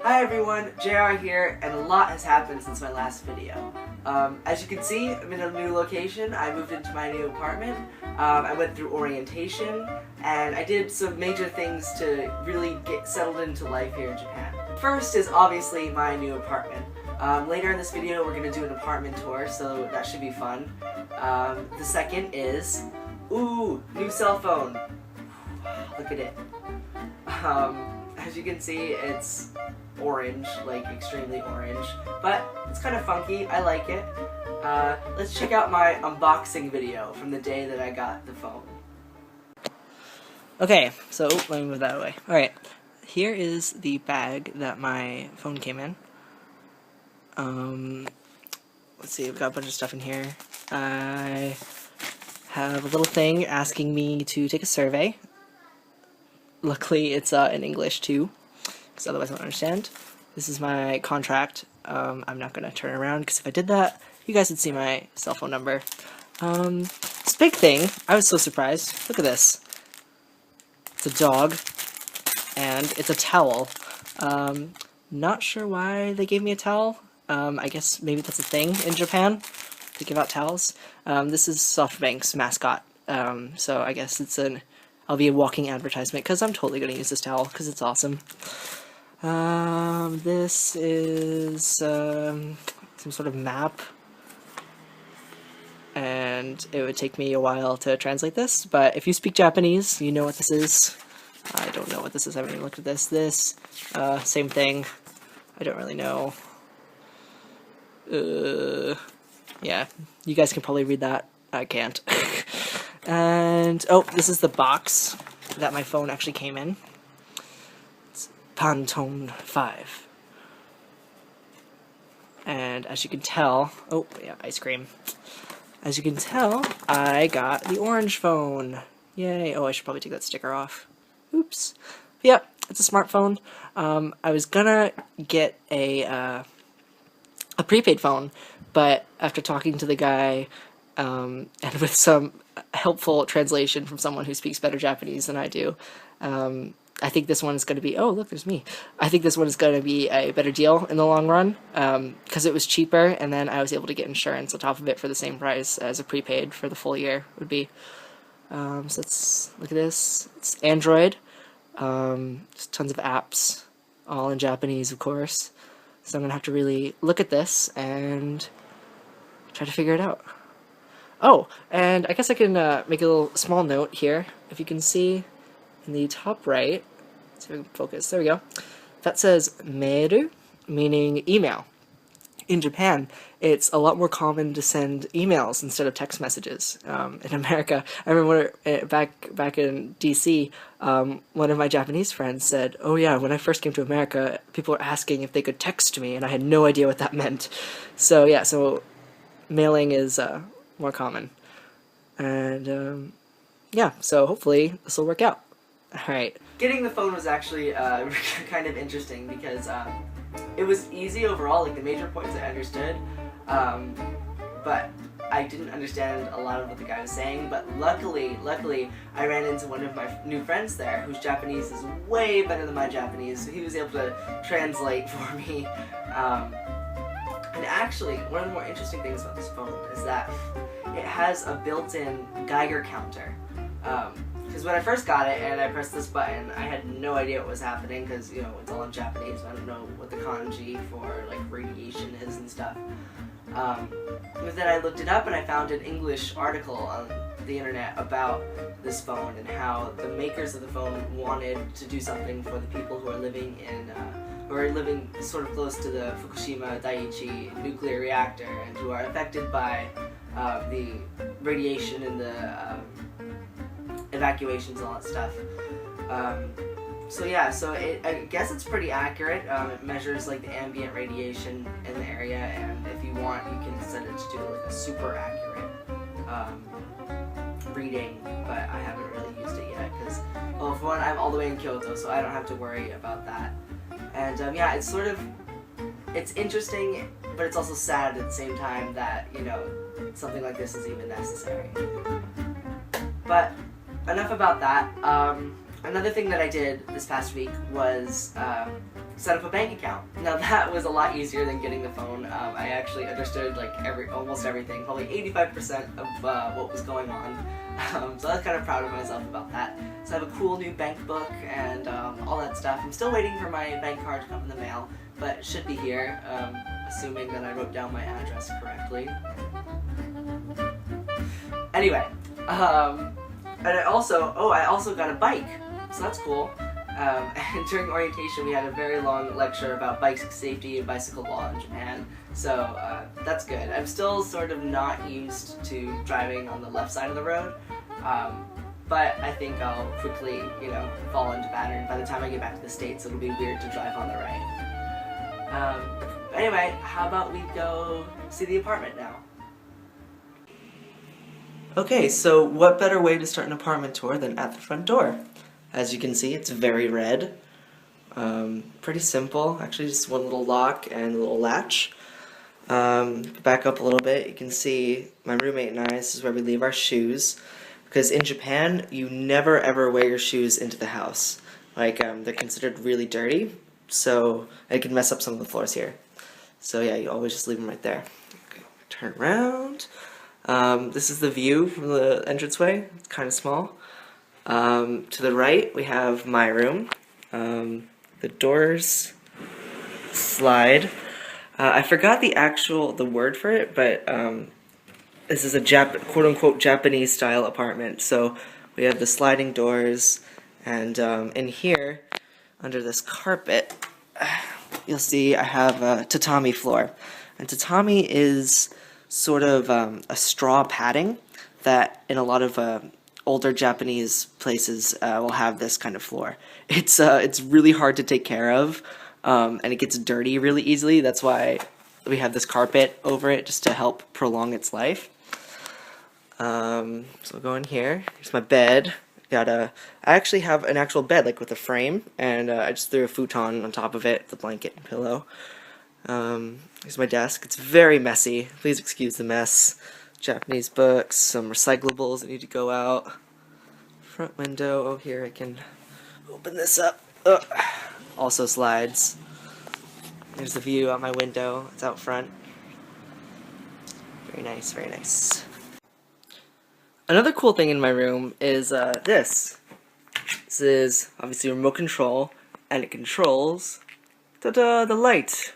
Hi everyone, JR here, and a lot has happened since my last video. As you can see, I'm in a new location. I moved into my new apartment. I went through orientation, and I did some major things to really get settled into life here in Japan. First is obviously my new apartment. Later in this video we're going to do an apartment tour, so that should be fun. The second is, ooh, new cell phone. Look at it. As you can see, it's orange, like extremely orange, but it's kind of funky. I like it. Let's check out my unboxing video from the day that I got the phone. Okay, so let me move that away. Alright, here is the bag that my phone came in. Let's see, we've got a bunch of stuff in here. I have a little thing asking me to take a survey. Luckily, it's in English too, because otherwise I don't understand. This is my contract. I'm not going to turn around, because if I did that, you guys would see my cell phone number. This big thing, I was so surprised. Look at this. It's a dog, and it's a towel. Not sure why they gave me a towel. I guess maybe that's a thing in Japan, to give out towels. This is SoftBank's mascot, so I guess I'll be a walking advertisement, because I'm totally going to use this towel, because it's awesome. This is some sort of map, and it would take me a while to translate this, but if you speak Japanese, you know what this is. I don't know what this is, I haven't even looked at this. This, same thing, I don't really know. Yeah, you guys can probably read that. I can't. And, oh, this is the box that my phone actually came in. It's Pantone 5. And as you can tell, oh, yeah, ice cream. As you can tell, I got the orange phone. Yay. Oh, I should probably take that sticker off. Oops. But yeah, it's a smartphone. I was gonna get a prepaid phone, but after talking to the guy, and with some helpful translation from someone who speaks better Japanese than I do, I think this one is going to be, oh look, there's me. I think this one is going to be a better deal in the long run, because it was cheaper, and then I was able to get insurance on top of it for the same price as a prepaid for the full year would be. So let's look at this. It's Android. There's tons of apps, all in Japanese, of course. So I'm going to have to really look at this and try to figure it out. Oh, and I guess I can make a little small note here. If you can see in the top right, let's see if I can focus, there we go. That says meiru, meaning email. In Japan, it's a lot more common to send emails instead of text messages. In America, I remember back in DC, one of my Japanese friends said, oh yeah, when I first came to America, people were asking if they could text me, and I had no idea what that meant. So yeah, so mailing is more common. And yeah, so hopefully this will work out. Alright. Getting the phone was actually kind of interesting, because it was easy overall, like the major points I understood, but I didn't understand a lot of what the guy was saying. But luckily, I ran into one of my new friends there, whose Japanese is way better than my Japanese, so he was able to translate for me. And actually, one of the more interesting things about this phone is that it has a built-in Geiger counter. Because when I first got it and I pressed this button, I had no idea what was happening, because, you know, it's all in Japanese, I don't know what the kanji for, like, radiation is and stuff. But then I looked it up and I found an English article on the internet about this phone and how the makers of the phone wanted to do something for the people who are living sort of close to the Fukushima Daiichi nuclear reactor, and who are affected by the radiation and the evacuations and all that stuff. So yeah, so I guess it's pretty accurate. It measures like the ambient radiation in the area, and if you want, you can set it to do like a super accurate reading, but I haven't really used it yet, because, well, for one, I'm all the way in Kyoto, so I don't have to worry about that. And yeah, it's interesting, but it's also sad at the same time that, you know, something like this is even necessary. But enough about that. Another thing that I did this past week was set up a bank account. Now that was a lot easier than getting the phone. I actually understood like almost everything, probably 85% of what was going on. So I was kind of proud of myself about that. So I have a cool new bank book and all that stuff. I'm still waiting for my bank card to come in the mail, but it should be here, assuming that I wrote down my address correctly. Anyway, and I also got a bike, so that's cool. And during orientation we had a very long lecture about bike safety and bicycle law in Japan, so that's good. I'm still sort of not used to driving on the left side of the road, but I think I'll quickly, fall into pattern. By the time I get back to the States, it'll be weird to drive on the right. Anyway, how about we go see the apartment now? Okay, so what better way to start an apartment tour than at the front door? As you can see, it's very red. Pretty simple. Actually, just one little lock and a little latch. Back up a little bit, you can see my roommate and I, this is where we leave our shoes. Because in Japan, you never ever wear your shoes into the house. Like, they're considered really dirty, so it can mess up some of the floors here. So yeah, you always just leave them right there. Okay, turn around. This is the view from the entranceway. It's kind of small. To the right, we have my room. The doors slide. I forgot the word for it, but this is a quote-unquote Japanese style apartment. So we have the sliding doors, and in here, under this carpet, you'll see I have a tatami floor. And tatami is sort of a straw padding that in a lot of older Japanese places will have this kind of floor. It's really hard to take care of, and it gets dirty really easily. That's why we have this carpet over it, just to help prolong its life. So I'll go in here. Here's my bed. I actually have an actual bed, like with a frame, and I just threw a futon on top of it, the blanket and pillow. Here's my desk. It's very messy. Please excuse the mess. Japanese books, some recyclables that need to go out. Front window. Oh, here I can open this up. Ugh. Also slides. There's the view out my window. It's out front. Very nice, very nice. Another cool thing in my room is this. This is obviously remote control, and it controls the light.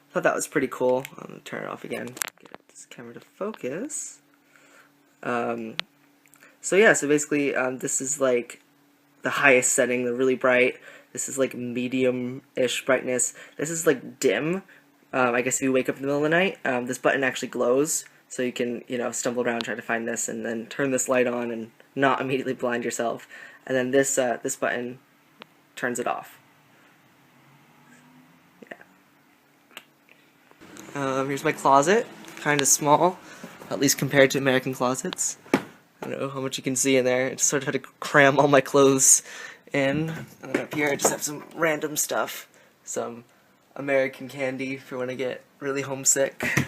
I thought that was pretty cool. I'm gonna turn it off again. Get this camera to focus. So yeah, so basically this is like the highest setting, the really bright. This is like medium-ish brightness. This is like dim. I guess if you wake up in the middle of the night, this button actually glows, so you can, stumble around trying to find this, and then turn this light on and not immediately blind yourself. And then this this button turns it off. Yeah. Here's my closet, kind of small, at least compared to American closets. I don't know how much you can see in there. I just sort of had to cram all my clothes in. And then up here I just have some random stuff. Some American candy for when I get really homesick.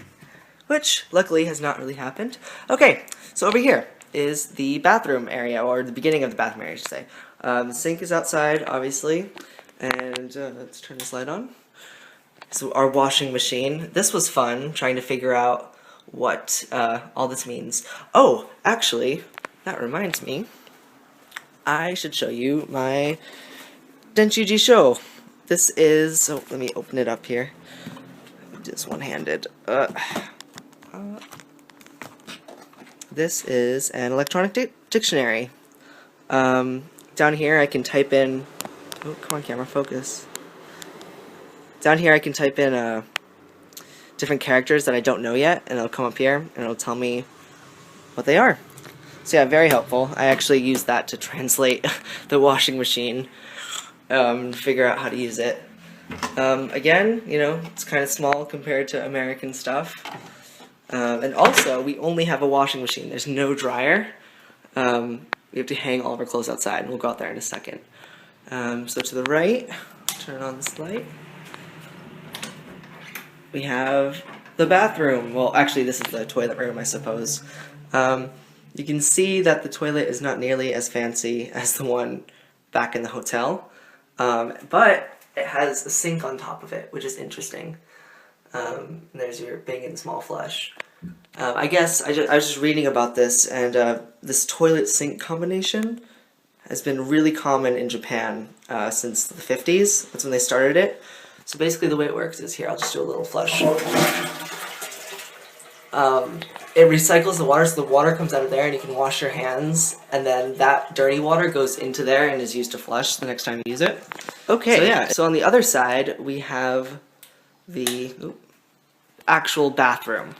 Which, luckily, has not really happened. Okay, so over here is the bathroom area, or the beginning of the bathroom area, I should say. The sink is outside, obviously. And let's turn this light on. So our washing machine. This was fun, trying to figure out what all this means. Oh, actually, that reminds me. I should show you my Denchuji Show. This is, oh, let me open it up here. Just one-handed. This is an electronic dictionary. Down here I can type in, oh, come on camera, focus. Down here I can type in different characters that I don't know yet, and it'll come up here, and it'll tell me what they are. So yeah, very helpful. I actually use that to translate the washing machine, figure out how to use it. Again, it's kind of small compared to American stuff. And also, we only have a washing machine. There's no dryer. We have to hang all of our clothes outside, and we'll go out there in a second. So to the right, turn on this light. We have the bathroom. Well, actually, this is the toilet room, I suppose. You can see that the toilet is not nearly as fancy as the one back in the hotel. But it has a sink on top of it, which is interesting. And there's your big and small flush. I guess I was just reading about this, and this toilet sink combination has been really common in Japan since the 50s. That's when they started it. So basically the way it works is, here, I'll just do a little flush. It recycles the water, so the water comes out of there and you can wash your hands, and then that dirty water goes into there and is used to flush the next time you use it. Okay, so yeah, so on the other side we have the actual bathroom.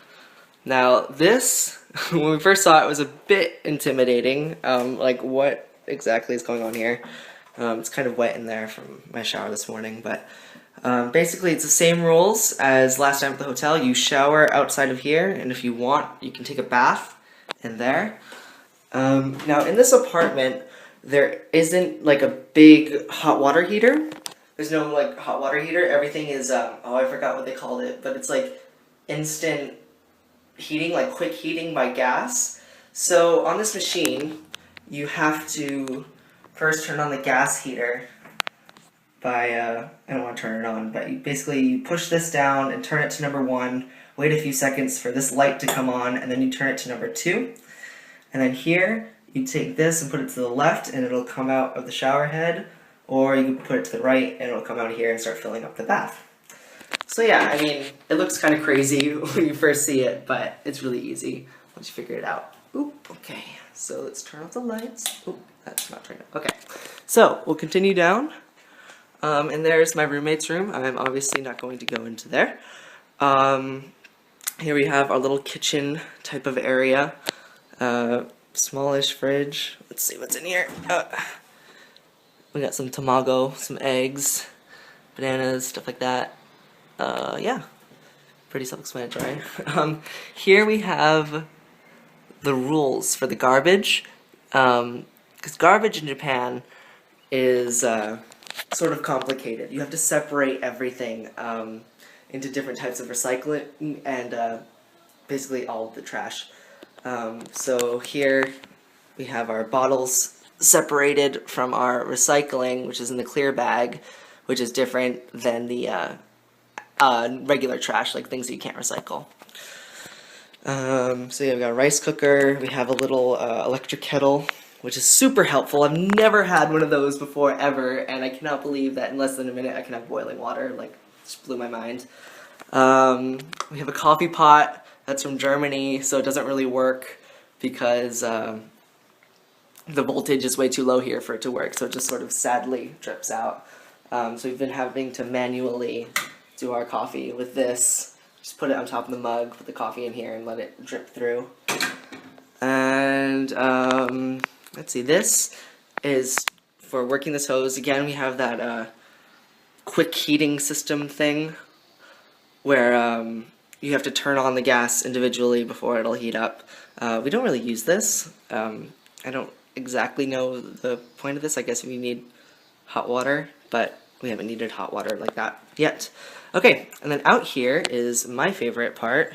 Now this, when we first saw it, was a bit intimidating, like what exactly is going on here. It's kind of wet in there from my shower this morning, but basically it's the same rules as last time at the hotel. You shower outside of here, and if you want, you can take a bath in there. Now in this apartment, there isn't like a big hot water heater. There's no like hot water heater. Everything is, oh, I forgot what they called it, but it's like instant heating, like quick heating by gas. So on this machine, you have to first turn on the gas heater by, I don't want to turn it on, but you push this down and turn it to number 1, wait a few seconds for this light to come on, and then you turn it to number 2. And then here, you take this and put it to the left, and it'll come out of the shower head, or you can put it to the right, and it'll come out here and start filling up the bath. So yeah, I mean, it looks kind of crazy when you first see it, but it's really easy once you figure it out. Oop, okay, so let's turn off the lights. Oop, that's not turned on. Okay, so we'll continue down. And there's my roommate's room. I'm obviously not going to go into there. Here we have our little kitchen type of area. Smallish fridge. Let's see what's in here. We got some tamago, some eggs, bananas, stuff like that. Yeah, pretty self-explanatory. Here we have the rules for the garbage. Because garbage in Japan is sort of complicated. You have to separate everything into different types of recycling and basically all of the trash. So here we have our bottles separated from our recycling, which is in the clear bag, which is different than the regular trash, like things that you can't recycle. So yeah, we've got a rice cooker, we have a little electric kettle, which is super helpful. I've never had one of those before, ever, and I cannot believe that in less than a minute I can have boiling water. Like, it just blew my mind. We have a coffee pot that's from Germany, so it doesn't really work because the voltage is way too low here for it to work, so it just sort of sadly drips out. So we've been having to manually do our coffee with this. Just put it on top of the mug, put the coffee in here, and let it drip through. And let's see, this is for working this hose. Again, we have that quick heating system thing where you have to turn on the gas individually before it'll heat up. We don't really use this. I don't exactly know the point of this. I guess if you need hot water, but we haven't needed hot water like that yet. Okay, and then out here is my favorite part,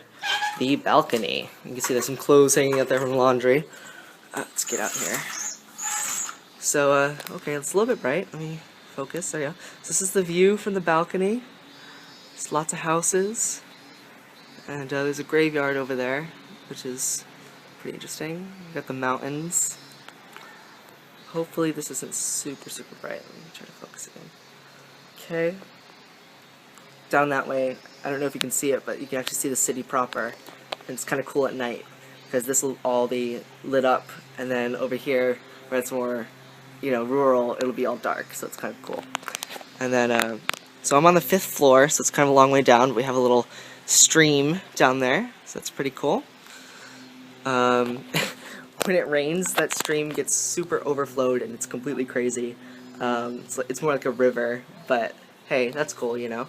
the balcony. You can see there's some clothes hanging out there from laundry. Let's get out here. So, okay, it's a little bit bright. Let me focus. There you go. So this is the view from the balcony. There's lots of houses. And there's a graveyard over there, which is pretty interesting. We've got the mountains. Hopefully this isn't super, super bright. Let me try to focus it in. Okay. Down that way, I don't know if you can see it, but you can actually see the city proper. And it's kind of cool at night, because this will all be lit up, and then over here, where it's more, you know, rural, it'll be all dark, so it's kind of cool. And then, so I'm on the 5th floor, so it's kind of a long way down, but we have a little stream down there, so that's pretty cool. When it rains, that stream gets super overflowed, and it's completely crazy. It's more like a river, but hey, that's cool, you know.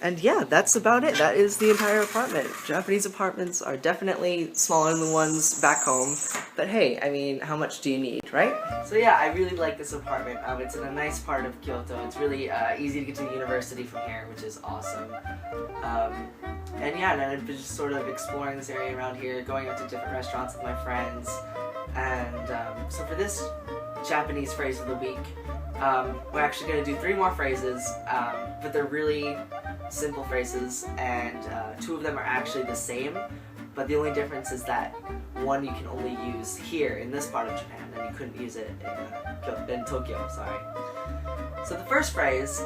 And yeah, that's about it. That is the entire apartment. Japanese apartments are definitely smaller than the ones back home, but hey, I mean, how much do you need, right? So yeah, I really like this apartment. It's in a nice part of Kyoto. It's really easy to get to the university from here, which is awesome. And yeah, and I've been just sort of exploring this area around here, going out to different restaurants with my friends, and so for this Japanese phrase of the week, we're actually going to do 3 more phrases, but they're really simple phrases, and 2 of them are actually the same, but the only difference is that one you can only use here in this part of Japan, and you couldn't use it in Tokyo, sorry. So the first phrase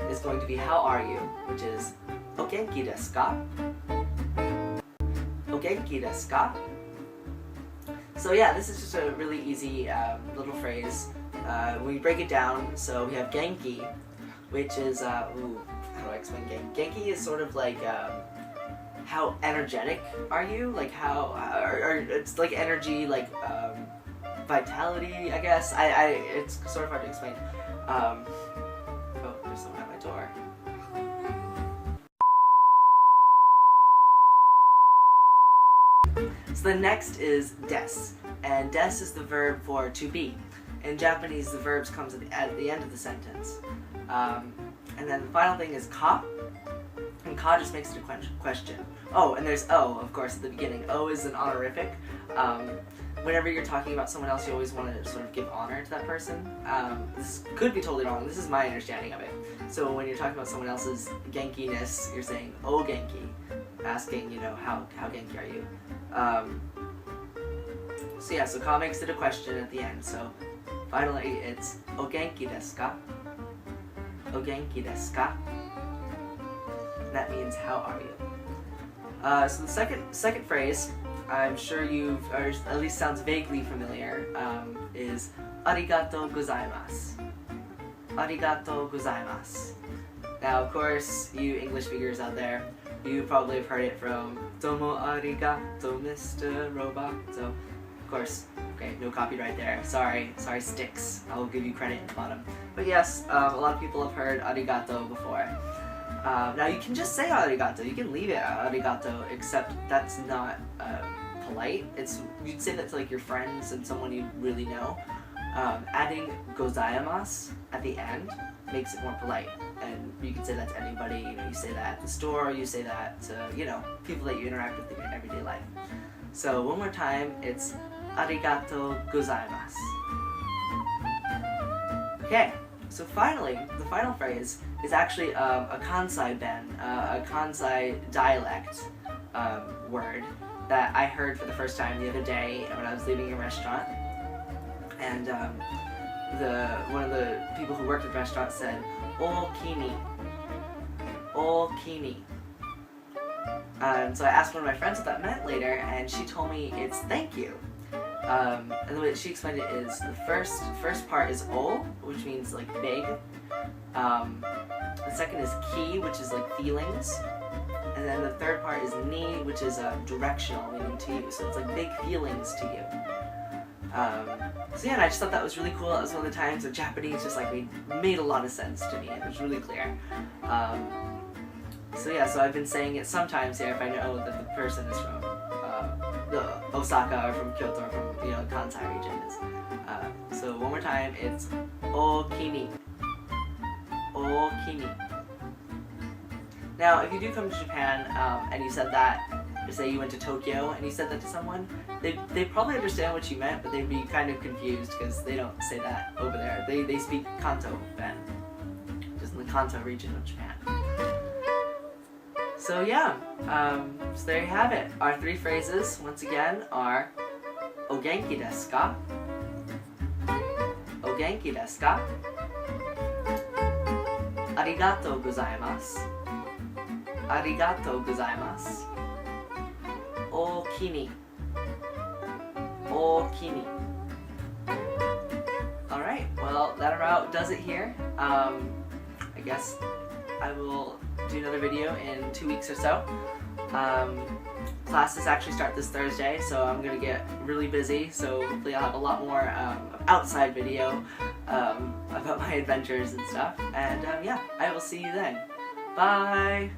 is going to be how are you, which is o genki desu ka? O genki desu ka? So yeah, this is just a really easy little phrase. When we break it down, so we have genki, which is, how do I explain genki? Genki is sort of like, how energetic are you? Like how, or it's like energy, like vitality, I guess. It's sort of hard to explain. Oh, there's someone at my door. So the next is des, and des is the verb for to be. In Japanese, the verbs comes at the end of the sentence. And then the final thing is ka, and ka just makes it a question. Oh, and there's o, of course, at the beginning. O is an honorific. Whenever you're talking about someone else, you always want to sort of give honor to that person. This could be totally wrong. This is my understanding of it. So when you're talking about someone else's genkiness, you're saying o genki, asking, you know, how genki are you? So yeah, so ka makes it a question at the end. So finally, it's o genki desu ka? O genki desu ka? That means how are you? So the second phrase, I'm sure you've, or at least sounds vaguely familiar, is arigatou gozaimasu. Arigatou gozaimasu. Now, of course, you English speakers out there, you probably have heard it from Domo arigato, Mr. Roboto. Of course, okay, no copyright there. Sorry, Styx. I'll give you credit at the bottom. But yes, a lot of people have heard arigato before. Now you can just say arigato, you can leave it at arigato, except that's not polite. You'd say that to like your friends and someone you really know. Adding gozaimasu at the end makes it more polite, and you can say that to anybody. You know, you say that at the store, you say that to, you know, people that you interact with in your everyday life. So one more time, it's arigatou gozaimasu. Okay, so finally, the final phrase is actually a Kansai ben, a Kansai dialect word that I heard for the first time the other day when I was leaving a restaurant. And one of the people who worked at the restaurant said, "O kini, o kini." So I asked one of my friends what that meant later, and she told me it's thank you. And the way that she explained it is the first part is o, which means like big. The second is ki, which is like feelings. And then the third part is ni, which is directional, meaning to you. So it's like big feelings to you. So yeah, and I just thought that was really cool. That was one of the times where Japanese just like made a lot of sense to me. It was really clear. So yeah, so I've been saying it sometimes here if I know that the person is from the Osaka or from Kyoto or from, you know, Kansai region. So one more time, it's o kini. O kini. Now, if you do come to Japan and you said that, say you went to Tokyo and you said that to someone, they probably understand what you meant, but they'd be kind of confused because they don't say that over there. They speak Kanto Ben, just in the Kanto region of Japan. So yeah, so there you have it. Our 3 phrases, once again, are o genki desu ka? O genki desu ka? Arigatou gozaimasu. Arigatou gozaimasu. O kini. O kini. Alright, well, that about does it here. I guess I will do another video in 2 weeks or so. Classes actually start this Thursday, so I'm gonna get really busy, so hopefully I'll have a lot more outside video about my adventures and stuff. And yeah, I will see you then. Bye!